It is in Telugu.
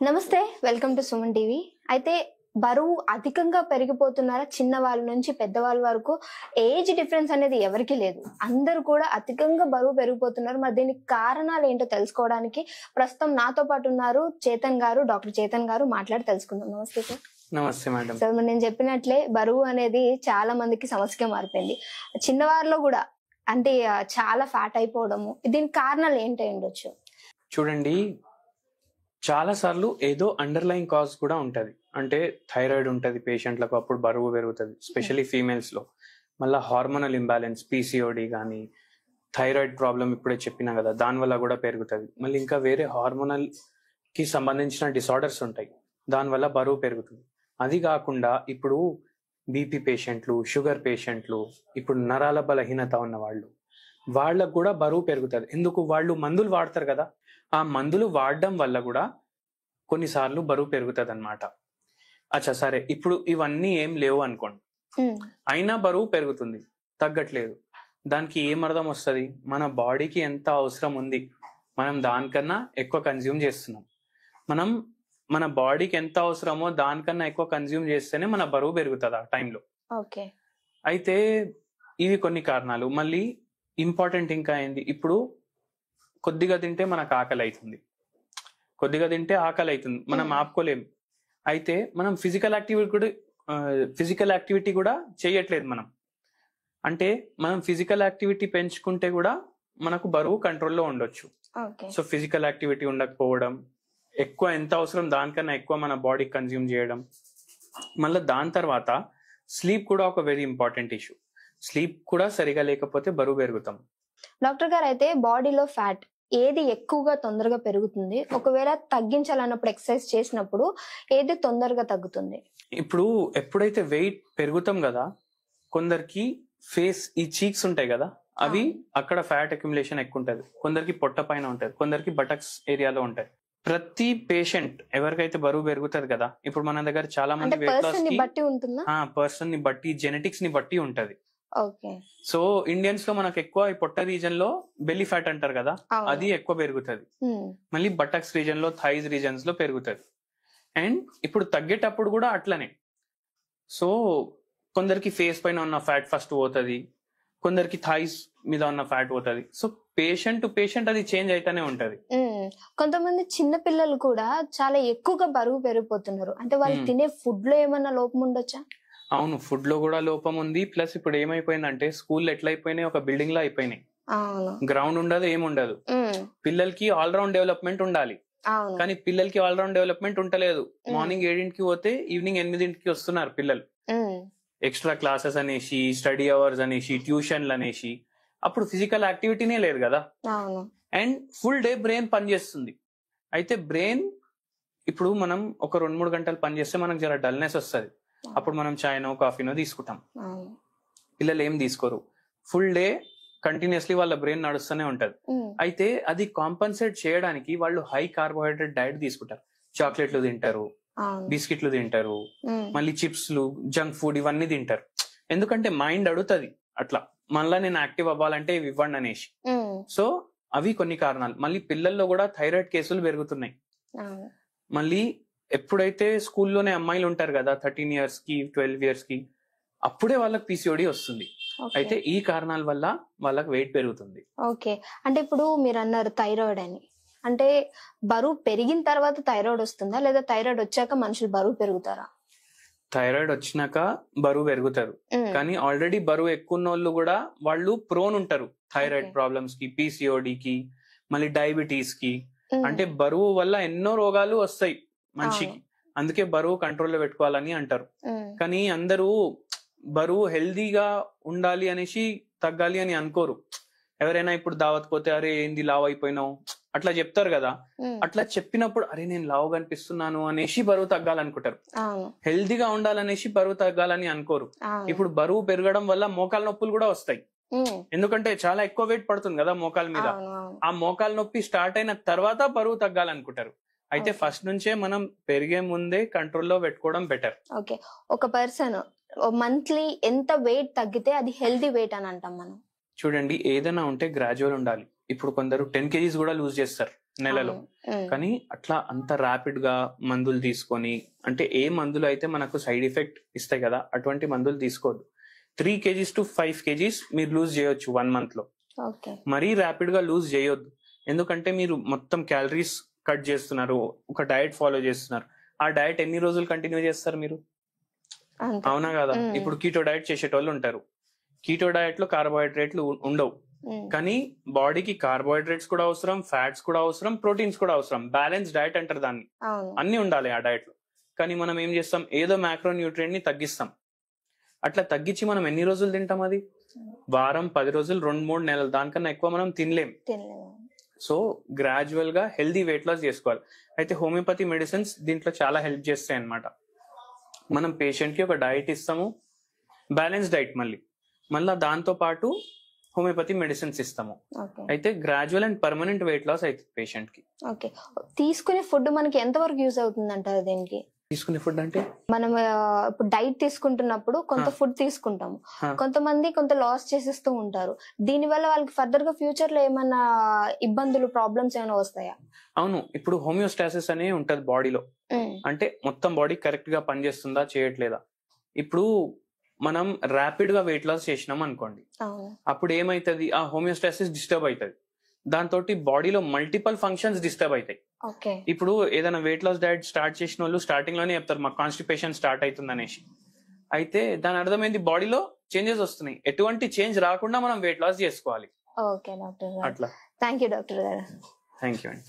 నమస్తే, వెల్కమ్ టు సుమన్ టీవీ. అయితే బరువు అధికంగా పెరిగిపోతున్నారా? చిన్న వాళ్ళ నుంచి పెద్దవాళ్ళ వరకు ఏజ్ డిఫరెన్స్ అనేది ఎవరికి లేదు. అందరూ కూడా అధికంగా బరువు పెరిగిపోతున్నారు. మరి దీనికి కారణాలు ఏంటో తెలుసుకోవడానికి ప్రస్తుతం నాతో పాటు ఉన్నారు చేతన్ గారు, డాక్టర్ చేతన్ గారు. మాట్లాడి తెలుసుకుందాం. నమస్తే సార్. నమస్తే మేడం. సార్, నేను చెప్పినట్లే బరువు అనేది చాలా మందికి సమస్యగా మారిపోయింది. చిన్నవారిలో కూడా అంటే చాలా ఫ్యాట్ అయిపోవడము, దీనికి కారణాలు ఏంటి ఉండొచ్చు? చూడండి, చాలా సార్లు ఏదో అండర్లైన్ కాజ్ కూడా ఉంటది. అంటే థైరాయిడ్ ఉంటది పేషెంట్లకు, అప్పుడు బరువు పెరుగుతుంది, స్పెషల్లీ ఫీమేల్స్ లో. మళ్ళీ హార్మోనల్ ఇంబ్యాలెన్స్, పీసీఓడి కానీ, థైరాయిడ్ ప్రాబ్లం ఇప్పుడే చెప్పినా కదా, దానివల్ల కూడా పెరుగుతుంది. మళ్ళీ ఇంకా వేరే హార్మోనల్ కి సంబంధించిన డిసార్డర్స్ ఉంటాయి, దానివల్ల బరువు పెరుగుతుంది. అది కాకుండా ఇప్పుడు బీపీ పేషెంట్లు, షుగర్ పేషెంట్లు, ఇప్పుడు నరాల బలహీనత ఉన్న వాళ్ళకు కూడా బరువు పెరుగుతుంది. ఎందుకు? వాళ్ళు మందులు వాడతారు కదా, ఆ మందులు వాడడం వల్ల కూడా కొన్నిసార్లు బరువు పెరుగుతుంది అనమాట. అచ్చా సరే, ఇప్పుడు ఇవన్నీ ఏం లేవు అనుకోండి, అయినా బరువు పెరుగుతుంది, తగ్గట్లేదు. దానికి ఏం అర్థం వస్తుంది? మన బాడీకి ఎంత అవసరం ఉంది, మనం దానికన్నా ఎక్కువ కన్జ్యూమ్ చేస్తున్నాం. మనం మన బాడీకి ఎంత అవసరమో దానికన్నా ఎక్కువ కన్జ్యూమ్ చేస్తేనే మన బరువు పెరుగుతుంది ఆ టైంలో. ఓకే. అయితే ఇవి కొన్ని కారణాలు. మళ్ళీ ఇంపార్టెంట్ ఇంకా ఏంది, ఇప్పుడు కొద్దిగా తింటే మనకు ఆకలి అవుతుంది, కొద్దిగా తింటే ఆకలి అవుతుంది, మనం ఆపుకోలేం. అయితే మనం ఫిజికల్ యాక్టివిటీ కూడా చేయట్లేదు మనం. అంటే మనం ఫిజికల్ యాక్టివిటీ పెంచుకుంటే కూడా మనకు బరువు కంట్రోల్లో ఉండొచ్చు. సో ఫిజికల్ యాక్టివిటీ ఉండకపోవడం, ఎక్కువ ఎంత అవసరం దానికన్నా ఎక్కువ మన బాడీ కన్జ్యూమ్ చేయడం, మళ్ళీ దాని తర్వాత స్లీప్ కూడా ఒక వెరీ ఇంపార్టెంట్ ఇష్యూ. స్లీప్ కూడా సరిగా లేకపోతే బరువు పెరుగుతాం. డాక్టర్ గారు, అయితే బాడీలో ఫ్యాట్ ఏది ఎక్కువగా తొందరగా పెరుగుతుంది? ఒకవేళ తగ్గించాలన్నప్పుడు, ఎక్సర్సైజ్ చేసినప్పుడు ఏది తొందరగా తగ్గుతుంది? ఇప్పుడు ఎప్పుడైతే వెయిట్ పెరుగుతాం కదా, కొందరికి ఫేస్ ఈ చీక్స్ ఉంటాయి కదా, అవి అక్కడ ఫ్యాట్ అక్యుములేషన్ ఎక్కువ ఉంటుంది. కొందరికి పొట్ట పైన ఉంటుంది, కొందరికి బటక్స్ ఏరియాలో ఉంటాయి. ప్రతి పేషెంట్ ఎవరికైతే బరువు పెరుగుతుంది కదా, ఇప్పుడు మన దగ్గర చాలా మంది వెయిట్ లాస్ పర్సన్ ని బట్టి, జెనెటిక్స్ ని బట్టి ఉంటది. సో ఇండియన్స్ లో మనకు ఎక్కువ ఈ పొట్ట రీజన్ లో బెల్లీ ఫ్యాట్ అంటారు కదా, అది ఎక్కువ పెరుగుతుంది. మళ్ళీ బటక్స్ రీజన్ లో, థైస్ రీజన్స్ లో పెరుగుతుంది. అండ్ ఇప్పుడు తగ్గేటప్పుడు కూడా అట్లనే. సో కొందరికి ఫేస్ పైన ఉన్న ఫ్యాట్ ఫస్ట్ పోతుంది, కొందరికి థైస్ మీద ఉన్న ఫ్యాట్ పోతుంది. సో పేషెంట్ టు పేషెంట్ అది చేంజ్ అయితేనే ఉంటది. కొంతమంది చిన్న పిల్లలు కూడా చాలా ఎక్కువగా బరువు పెరిగిపోతున్నారు. అంటే వాళ్ళు తినే ఫుడ్ లో ఏమన్నా లోపం ఉండొచ్చా? అవును, ఫుడ్ లో కూడా లోపం ఉంది. ప్లస్ ఇప్పుడు ఏమైపోయిందంటే స్కూల్ ఎట్లయిపోయినాయి, ఒక బిల్డింగ్ లో అయిపోయినాయి. గ్రౌండ్ ఉండదు, ఏముండదు. పిల్లలకి ఆల్రౌండ్ డెవలప్మెంట్ ఉండాలి, కానీ పిల్లలకి ఆల్రౌండ్ డెవలప్మెంట్ ఉంటలేదు. మార్నింగ్ 7ంటికి పోతే ఈవినింగ్ 8ంటికి వస్తున్నారు పిల్లలు. ఎక్స్ట్రా క్లాసెస్ అనేసి, స్టడీ అవర్స్ అనేసి, ట్యూషన్లు అనేసి, అప్పుడు ఫిజికల్ యాక్టివిటీనే లేదు కదా. అండ్ ఫుల్ డే బ్రెయిన్ పనిచేస్తుంది. అయితే బ్రెయిన్ ఇప్పుడు మనం ఒక 2-3 గంటలు పనిచేస్తే మనకు జర డల్నెస్ వస్తుంది. అప్పుడు మనం చాయ్నో కాఫీనో తీసుకుంటాం. పిల్లలు ఏం తీసుకోరు, ఫుల్ డే కంటిన్యూస్లీ వాళ్ళ బ్రెయిన్ నడుస్తూనే ఉంటది. అయితే అది కాంపన్సేట్ చేయడానికి వాళ్ళు హై కార్బోహైడ్రేట్ డైట్ తీసుకుంటారు. చాక్లెట్లు తింటారు, బిస్కెట్లు తింటారు, మళ్ళీ చిప్స్లు, జంక్ ఫుడ్ ఇవన్నీ తింటారు. ఎందుకంటే మైండ్ అడుగుతుంది అట్లా, మళ్ళీ నేను యాక్టివ్ అవ్వాలంటే ఇవి ఇవ్వండి అనేసి. సో అవి కొన్ని కారణాలు. మళ్ళీ పిల్లల్లో కూడా థైరాయిడ్ కేసులు పెరుగుతున్నాయి. మళ్ళీ ఎప్పుడైతే స్కూల్లోనే అమ్మాయిలు ఉంటారు కదా 13 years కి 12 years కి, అప్పుడే వాళ్ళకి పీసీఓడి వస్తుంది. అయితే ఈ కారణాల వల్ల వాళ్ళకి వెయిట్ పెరుగుతుంది. ఓకే. అంటే ఇప్పుడు మీరు అన్నారు థైరాయిడ్ అని, అంటే బరువు పెరిగిన తర్వాత థైరాయిడ్ వస్తుందా, లేదా థైరాయిడ్ వచ్చాక మనుషులు బరువు పెరుగుతారా? థైరాయిడ్ వచ్చినాక బరువు పెరుగుతారు, కానీ ఆల్రెడీ బరువు ఎక్కువ ఉన్న వాళ్ళు కూడా వాళ్ళు ప్రోన్ ఉంటారు థైరాయిడ్ ప్రాబ్లమ్స్ కి, పీసీఓడికి, మళ్ళీ డయాబెటీస్ కి. అంటే బరువు వల్ల ఎన్నో రోగాలు వస్తాయి మనిషికి. అందుకే బరువు కంట్రోల్లో పెట్టుకోవాలని అంటారు. కానీ అందరూ బరువు హెల్దీగా ఉండాలి అనేసి తగ్గాలి అని అనుకోరు. ఎవరైనా ఇప్పుడు దావత్ పోతే అరే ఏంది లావు అయిపోయినావు అట్లా చెప్తారు కదా, అట్లా చెప్పినప్పుడు అరే నేను లావు కనిపిస్తున్నాను అనేసి బరువు తగ్గాలనుకుంటారు. హెల్దీగా ఉండాలనేసి బరువు తగ్గాలని అనుకోరు. ఇప్పుడు బరువు పెరగడం వల్ల మోకాల నొప్పులు కూడా వస్తాయి. ఎందుకంటే చాలా ఎక్కువ వెయిట్ పడుతుంది కదా మోకాల మీద. ఆ మోకాల నొప్పి స్టార్ట్ అయిన తర్వాత బరువు తగ్గాలనుకుంటారు. అయితే ఫస్ట్ నుంచే మనం పెరిగే ముందే కంట్రోల్లో పెట్టుకోవడం బెటర్. ఓకే. ఒక పర్సన్ మంత్లీ ఎంత వెయిట్ తగ్గితే అది హెల్దీ వెయిట్ అని అంటాం మనం? చూడండి, ఏదైనా ఉంటే గ్రాడ్యువల్ ఉండాలి. ఇప్పుడు కొందరు 10 kgs కూడా లూజ్ చేస్తారు, నెలలో. కానీ అట్లా అంత ర్యాపిడ్ గా మందులు తీసుకొని, అంటే ఏ మందులు అయితే మనకు సైడ్ ఎఫెక్ట్ ఇస్తాయి కదా అటువంటి మందులు తీసుకోవద్దు. 3 kgs to 5 kgs మీరు లూజ్ చేయొచ్చు 1 month లో. మరీ ర్యాపిడ్ గా లూజ్ చేయొద్దు, ఎందుకంటే మీరు మొత్తం క్యాలరీస్ కట్ చేస్తున్నారు, ఒక డయట్ ఫాలో చేస్తున్నారు. ఆ డయట్ ఎన్ని రోజులు కంటిన్యూ చేస్తారు మీరు? అవునా కదా? ఇప్పుడు కీటో డయట్ చేసేటోళ్ళు ఉంటారు. కీటో డయట్ లో కార్బోహైడ్రేట్లు ఉండవు, కానీ బాడీకి కార్బోహైడ్రేట్స్ కూడా అవసరం, ఫ్యాట్స్ కూడా అవసరం, ప్రోటీన్స్ కూడా అవసరం. బ్యాలెన్స్ డయట్ అంటారు దాన్ని. అన్ని ఉండాలి ఆ డయట్ లో. కానీ మనం ఏం చేస్తాం, ఏదో మ్యాక్రో న్యూట్రియంట్ ని తగ్గిస్తాం. అట్లా తగ్గించి మనం ఎన్ని రోజులు తింటాం? అది వారం, 10 రోజులు, 2-3 నెలలు, దానికన్నా ఎక్కువ మనం తినలేం. సో గ్రాడ్యువల్ గా హెల్దీ వెయిట్ లాస్ చేసుకోవాలి. అయితే హోమియోపతి మెడిసిన్స్ దీంట్లో చాలా హెల్ప్ చేస్తాయి అన్నమాట. మనం పేషెంట్ కి ఒక డైట్ ఇస్తాము, బ్యాలెన్స్ డైట్, మళ్ళీ దాంతో పాటు హోమియోపతి మెడిసిన్స్ ఇస్తాము. అయితే gradual and permanent weight loss అవుతుంది పేషెంట్ కి. తీసుకునే ఫుడ్ మనకి ఎంత వరకు యూజ్ అవుతుంది అంటారు దీనికి? తీసుకునే ఫుడ్ అంటే మనం ఇప్పుడు డైట్ తీసుకుంటున్నప్పుడు కొంత ఫుడ్ తీసుకుంటాము, కొంతమంది కొంత లాస్ చేసేస్తూ ఉంటారు. దీని వల్ల వాళ్ళకి ఫర్దర్ గా ఫ్యూచర్ లో ఏమైనా ఇబ్బందులు, ప్రాబ్లమ్స్ ఏమైనా వస్తాయా? అవును, ఇప్పుడు హోమియోస్టాసిస్ అనే ఉంటది బాడీలో. అంటే మొత్తం బాడీ కరెక్ట్ గా పనిచేస్తుందా, చేయట్లేదా. ఇప్పుడు మనం ర్యాపిడ్ గా వెయిట్ లాస్ చేసినాం అనుకోండి, అప్పుడు ఏమైతుంది, ఆ హోమియోస్టాసిస్ డిస్టర్బ్ అవుతుంది. దాంతో బాడీలో మల్టిపల్ ఫంక్షన్స్ డిస్టర్బ్ అవుతాయి. ఇప్పుడు ఏదైనా వెయిట్ లాస్ డైట్ స్టార్ట్ చేసిన వాళ్ళు స్టార్టింగ్ లోనే చెప్తారు మాకు కాన్స్టిపేషన్ స్టార్ట్ అవుతుంది అనేసి. అయితే దాని అర్థమైంది బాడీలో చేంజెస్ వస్తున్నాయి. ఎటువంటి చేంజ్ రాకుండా మనం వెయిట్ లాస్ చేసుకోవాలి. ఓకే డాక్టర్ గారు, అట్లా. థ్యాంక్ యూ డాక్టర్ గారు. థ్యాంక్ యూ అండి.